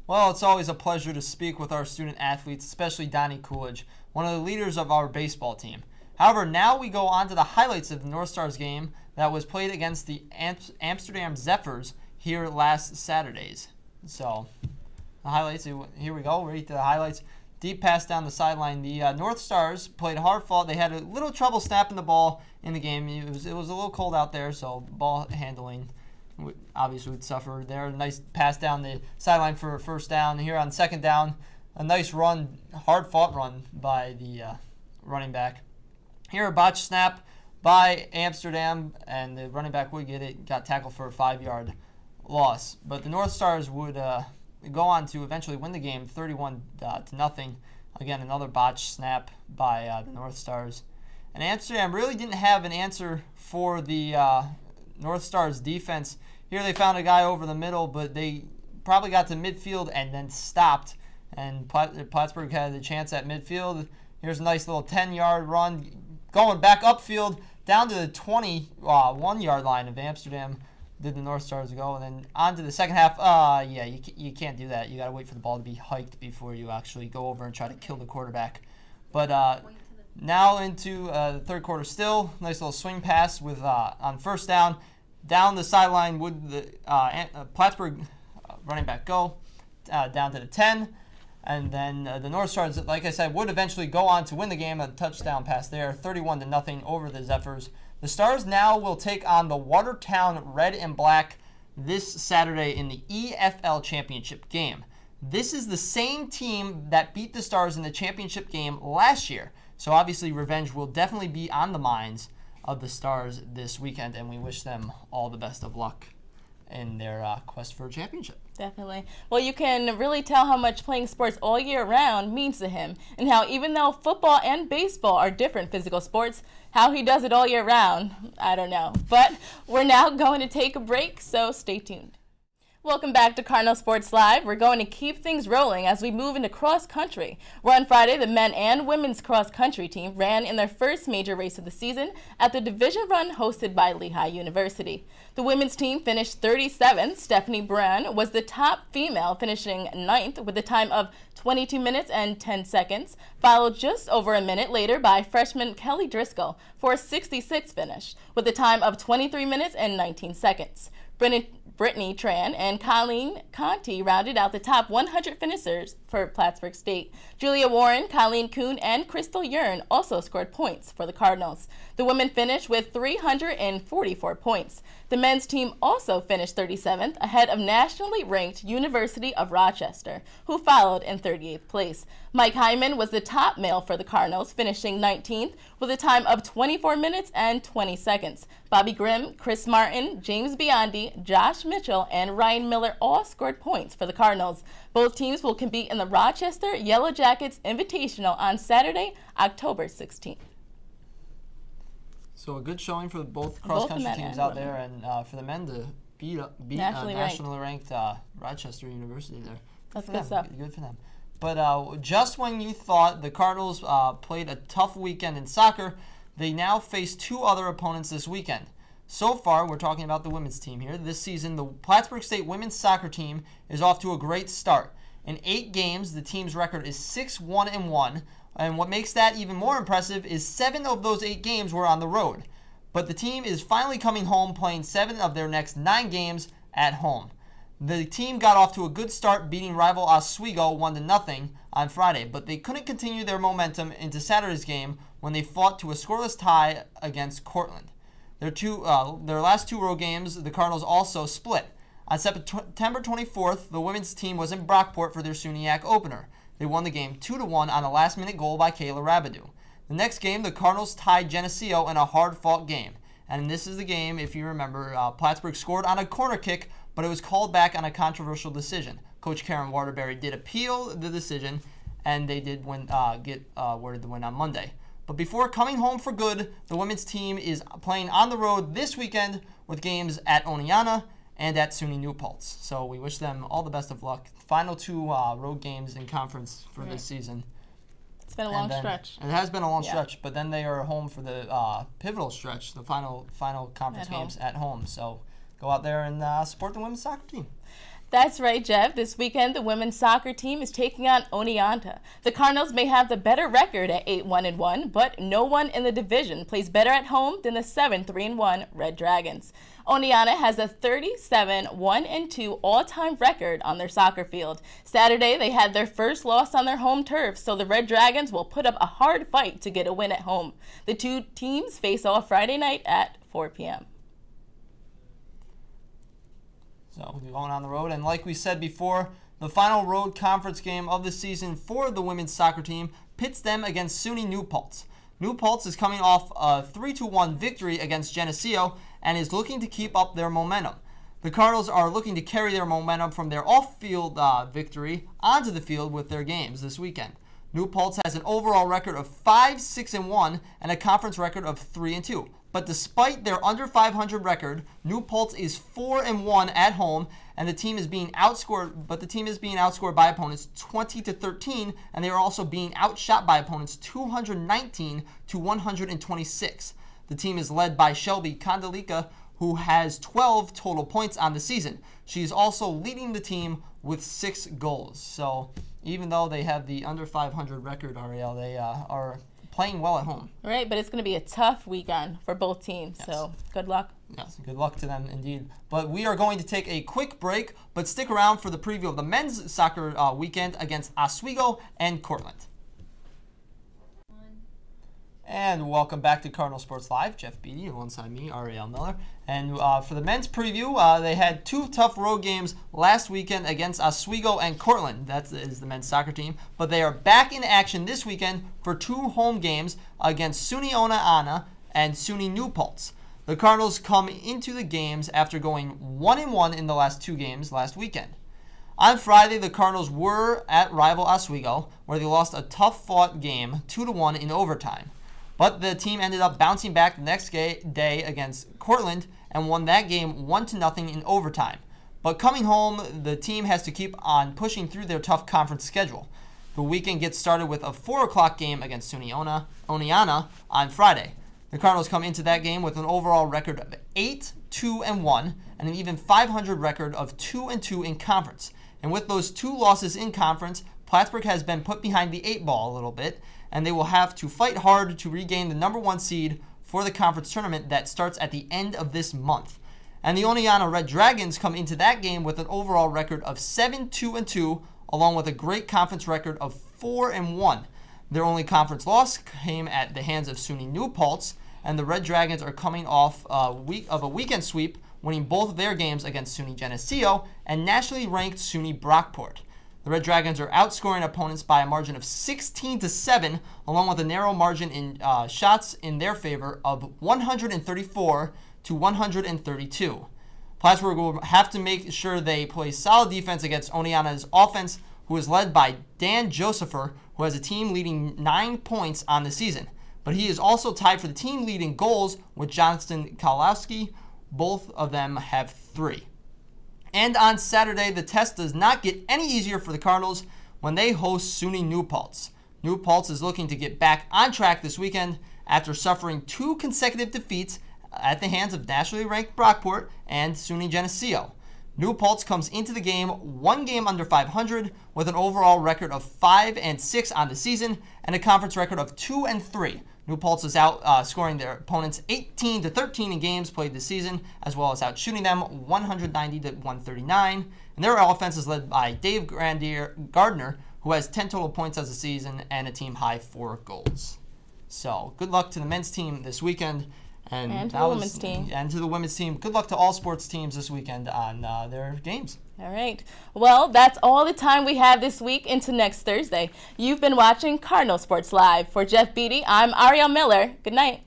Well, it's always a pleasure to speak with our student athletes, especially Donnie Coolidge, one of the leaders of our baseball team. However, now we go on to the highlights of the North Stars game that was played against the Amsterdam Zephyrs here last Saturdays. So, the highlights, here we go, right to the highlights. Deep pass down the sideline. The North Stars played hard fought. They had a little trouble snapping the ball in the game. It was a little cold out there, so ball handling obviously would suffer there. A nice pass down the sideline for a first down. Here on second down, a nice run, hard fought run by the running back. Here a botched snap by Amsterdam, and the running back would get it, got tackled for a 5-yard loss. But the North Stars would go on to eventually win the game 31-0. Again, another botched snap by the North Stars. And Amsterdam really didn't have an answer for the North Stars defense. Here they found a guy over the middle, but they probably got to midfield and then stopped. And Plattsburgh had the chance at midfield. Here's a nice little 10-yard run going back upfield down to the 21-yard line of Amsterdam. Did the North Stars go, and then on to the second half. You can't do that. You got to wait for the ball to be hiked before you actually go over and try to kill the quarterback. But now into the third quarter still. Nice little swing pass with on first down. Down the sideline would the Plattsburgh running back go down to the 10. And then the North Stars, like I said, would eventually go on to win the game. A touchdown pass there, 31-0 over the Zephyrs. The Stars now will take on the Watertown Red and Black this Saturday in the EFL Championship game. This is the same team that beat the Stars in the championship game last year. So obviously revenge will definitely be on the minds of the Stars this weekend, and we wish them all the best of luck in their quest for a championship. Definitely. Well, you can really tell how much playing sports all year round means to him, and how even though football and baseball are different physical sports, how he does it all year round, I don't know. But we're now going to take a break, so stay tuned. Welcome back to Cardinal Sports Live. We're going to keep things rolling as we move into cross country, where on Friday the men and women's cross country team ran in their first major race of the season at the division run hosted by Lehigh University. The women's team finished 37th. Stephanie Brown was the top female, finishing 9th with a time of 22 minutes and 10 seconds, followed just over a minute later by freshman Kelly Driscoll for a 66th finish with a time of 23 minutes and 19 seconds. Brittany Tran and Colleen Conti rounded out the top 100 finishers for Plattsburgh State. Julia Warren, Colleen Kuhn, and Crystal Yearn also scored points for the Cardinals. The women finished with 344 points. The men's team also finished 37th, ahead of nationally ranked University of Rochester, who followed in 38th place. Mike Hyman was the top male for the Cardinals, finishing 19th with a time of 24 minutes and 20 seconds. Bobby Grimm, Chris Martin, James Biondi, Josh Mitchell, and Ryan Miller all scored points for the Cardinals. Both teams will compete in the Rochester Yellow Jackets Invitational on Saturday, October 16th. So a good showing for both cross-country teams out there, and for the men to beat nationally ranked Rochester University there. That's good stuff. Good for them. But just when you thought the Cardinals played a tough weekend in soccer, they now face two other opponents this weekend. So far, we're talking about the women's team here. This season, the Plattsburgh State women's soccer team is off to a great start. In 8 games, the team's record is 6-1-1. And what makes that even more impressive is 7 of those 8 games were on the road. But the team is finally coming home, playing 7 of their next 9 games at home. The team got off to a good start, beating rival Oswego 1-0 on Friday, but they couldn't continue their momentum into Saturday's game when they fought to a scoreless tie against Cortland. Their last 2 road games, the Cardinals also split. On September 24th, the women's team was in Brockport for their SUNYAC opener. They won the game 2-1 on a last-minute goal by Kayla Rabidou. The next game, the Cardinals tied Geneseo in a hard-fought game. And this is the game, if you remember, Plattsburgh scored on a corner kick, but it was called back on a controversial decision. Coach Karen Waterbury did appeal the decision, and they did get awarded the win on Monday. But before coming home for good, the women's team is playing on the road this weekend with games at Oneonta and at SUNY New Paltz. So we wish them all the best of luck. Final 2 road games in conference for this season. It's been a long stretch. It has been a long stretch, but then they are home for the pivotal stretch, the final conference games at home. So go out there and support the women's soccer team. That's right, Jeff. This weekend, the women's soccer team is taking on Oneonta. The Cardinals may have the better record at 8-1-1, but no one in the division plays better at home than the 7-3-1 Red Dragons. Oneonta has a 37-1-2 all-time record on their soccer field. Saturday, they had their first loss on their home turf, so the Red Dragons will put up a hard fight to get a win at home. The two teams face off Friday night at 4 p.m. So we're going on the road, and like we said before, the final road conference game of the season for the women's soccer team pits them against SUNY New Paltz. New Paltz is coming off a 3-1 victory against Geneseo and is looking to keep up their momentum. The Cardinals are looking to carry their momentum from their off-field victory onto the field with their games this weekend. New Paltz has an overall record of 5-6-1 and a conference record of 3-2. But despite their under 500 record, New Paltz is 4-1 at home, and the team is being outscored. But the team is being outscored by opponents 20-13, and they are also being outshot by opponents 219-126. The team is led by Shelby Kondalika, who has 12 total points on the season. She is also leading the team with 6 goals. So even though they have the under 500 record, Ariel, they are playing well at home. Right, but it's going to be a tough weekend for both teams, Yes. So good luck. Yes, good luck to them indeed. But we are going to take a quick break, but stick around for the preview of the men's soccer weekend against Oswego and Cortland. And welcome back to Cardinal Sports Live. Jeff Beatty alongside me, Ariel Miller. And for the men's preview, they had 2 tough road games last weekend against Oswego and Cortland. That is the men's soccer team. But they are back in action this weekend for 2 home games against SUNY Oneonta and SUNY New Paltz. The Cardinals come into the games after going 1-1 in the last 2 games last weekend. On Friday, the Cardinals were at rival Oswego, where they lost a tough-fought game 2-1 in overtime. But the team ended up bouncing back the next day against Cortland and won that game 1-0 in overtime. But coming home, the team has to keep on pushing through their tough conference schedule. The weekend gets started with a 4 o'clock game against SUNY Oneonta on Friday. The Cardinals come into that game with an overall record of 8-2-1 and an even 500 record of 2-2 in conference. And with those 2 losses in conference, Plattsburgh has been put behind the 8 ball a little bit, and they will have to fight hard to regain the number 1 seed for the conference tournament that starts at the end of this month. And the Oneonta Red Dragons come into that game with an overall record of 7-2-2, along with a great conference record of 4-1. Their only conference loss came at the hands of SUNY New Paltz, and the Red Dragons are coming off a weekend sweep, winning both of their games against SUNY Geneseo and nationally ranked SUNY Brockport. The Red Dragons are outscoring opponents by a margin of 16-7, along with a narrow margin in shots in their favor of 134-132. Plattsburgh will have to make sure they play solid defense against Oneonta's offense, who is led by Dan Josepher, who has a team leading 9 points on the season. But he is also tied for the team lead in goals with Johnston Kalowski. Both of them have 3. And on Saturday, the test does not get any easier for the Cardinals when they host SUNY New Paltz. New Paltz is looking to get back on track this weekend after suffering 2 consecutive defeats at the hands of nationally ranked Brockport and SUNY Geneseo. New Paltz comes into the game 1 game under 500 with an overall record of 5-6 on the season and a conference record of 2-3. New Paltz is out scoring their opponents 18-13 in games played this season, as well as out shooting them 190-139. And their offense is led by Dave Gardner, who has 10 total points as a season and a team high 4 goals. So good luck to the men's team this weekend. And to the women's team. And to the women's team. Good luck to all sports teams this weekend on their games. All right. Well, that's all the time we have this week into next Thursday. You've been watching Cardinal Sports Live. For Jeff Beatty, I'm Ariel Miller. Good night.